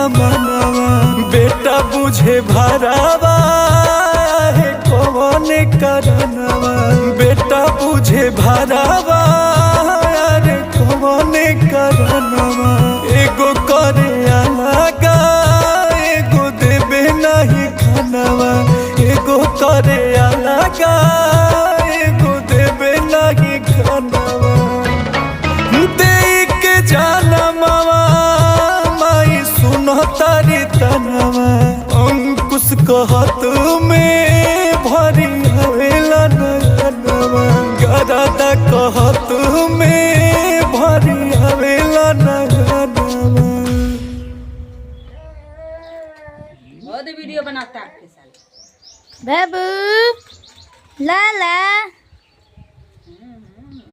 समानवा बेटा बुझे भरावा है कौन करनवा बेटा बुझे भरावा अरे कौन करनवा एगो करे अलगा एगो देबे नहीं खानवा एगो करे अलगा एगो देबे नहीं खानवा देख जानमवा माई सुनो तारी तनवा अंकुश कहत में भरी हवेला नयनवा गरादा कहत में भरी हवेला नयनवा। बहुत वीडियो बनाता है आपके साथ बाबू लाला